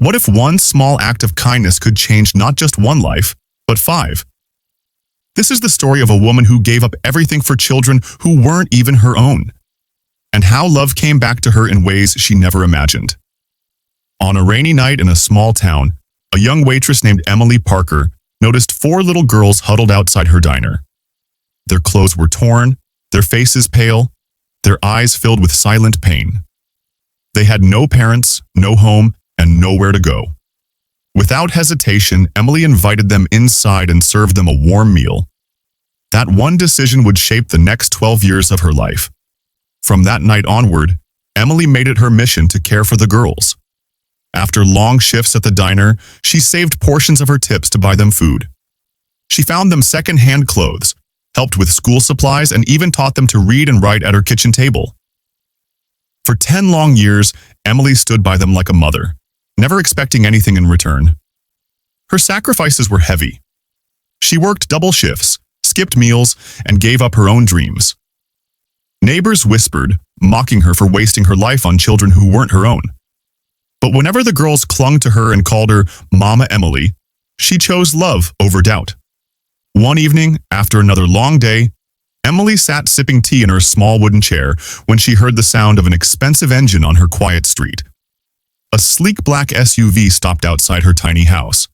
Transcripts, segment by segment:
What if one small act of kindness could change not just one life, but 5? This is the story of a woman who gave up everything for children who weren't even her own, and how love came back to her in ways she never imagined. On a rainy night in a small town, a young waitress named Emily Parker noticed 4 little girls huddled outside her diner. Their clothes were torn, their faces pale, their eyes filled with silent pain. They had no parents, no home, and nowhere to go. Without hesitation, Emily invited them inside and served them a warm meal. That one decision would shape the next 12 years of her life. From that night onward, Emily made it her mission to care for the girls. After long shifts at the diner, she saved portions of her tips to buy them food. She found them second-hand clothes, helped with school supplies, and even taught them to read and write at her kitchen table. For 10 long years, Emily stood by them like a mother, never expecting anything in return. Her sacrifices were heavy. She worked double shifts, skipped meals, and gave up her own dreams. Neighbors whispered, mocking her for wasting her life on children who weren't her own. But whenever the girls clung to her and called her Mama Emily, she chose love over doubt. One evening, after another long day, Emily sat sipping tea in her small wooden chair when she heard the sound of an expensive engine on her quiet street. A sleek black SUV stopped outside her tiny house.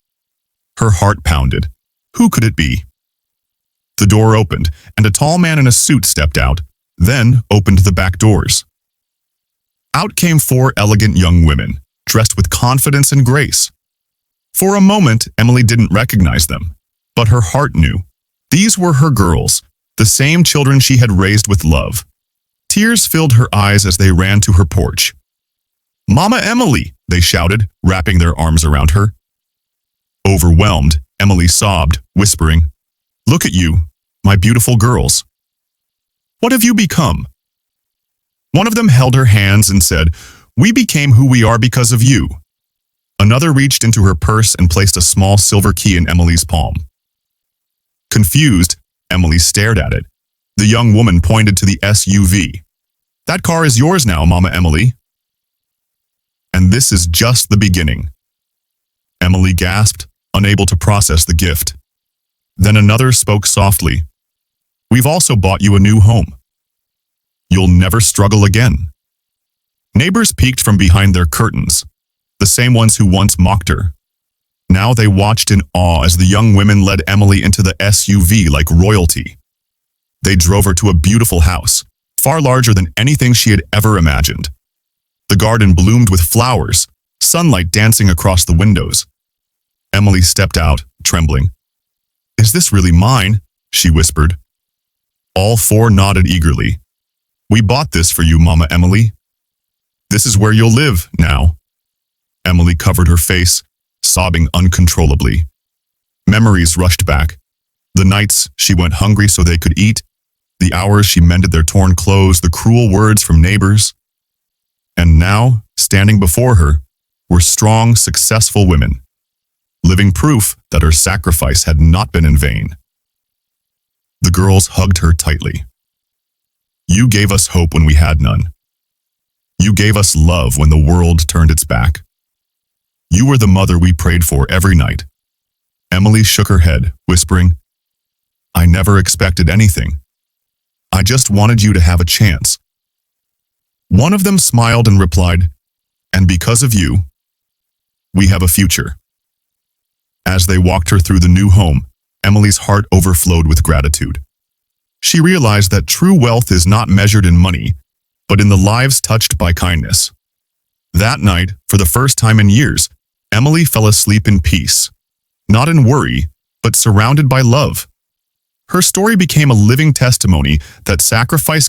Her heart pounded. Who could it be? The door opened, and a tall man in a suit stepped out, then opened the back doors. Out came 4 elegant young women, dressed with confidence and grace. For a moment, Emily didn't recognize them, but her heart knew. These were her girls, the same children she had raised with love. Tears filled her eyes as they ran to her porch. "Mama Emily!" they shouted, wrapping their arms around her. Overwhelmed, Emily sobbed, whispering, "Look at you, my beautiful girls. What have you become?" One of them held her hands and said, "We became who we are because of you." Another reached into her purse and placed a small silver key in Emily's palm. Confused, Emily stared at it. The young woman pointed to the SUV. "That car is yours now, Mama Emily." And this is just the beginning. Emily gasped, unable to process the gift. Then another spoke softly. "We've also bought you a new home. You'll never struggle again." Neighbors peeked from behind their curtains, the same ones who once mocked her. Now they watched in awe as the young women led Emily into the SUV like royalty. They drove her to a beautiful house, far larger than anything she had ever imagined. The garden bloomed with flowers, sunlight dancing across the windows. Emily stepped out, trembling. "Is this really mine?" she whispered. All 4 nodded eagerly. "We bought this for you, Mama Emily. This is where you'll live now." Emily covered her face, sobbing uncontrollably. Memories rushed back. The nights she went hungry so they could eat, the hours she mended their torn clothes, the cruel words from neighbors. And now, standing before her, were strong, successful women, living proof that her sacrifice had not been in vain. The girls hugged her tightly. "You gave us hope when we had none. You gave us love when the world turned its back. You were the mother we prayed for every night." Emily shook her head, whispering, "I never expected anything. I just wanted you to have a chance." One of them smiled and replied, "And because of you, we have a future." As they walked her through the new home, Emily's heart overflowed with gratitude. She realized that true wealth is not measured in money, but in the lives touched by kindness. That night, for the first time in years, Emily fell asleep in peace, not in worry, but surrounded by love. Her story became a living testimony that sacrifice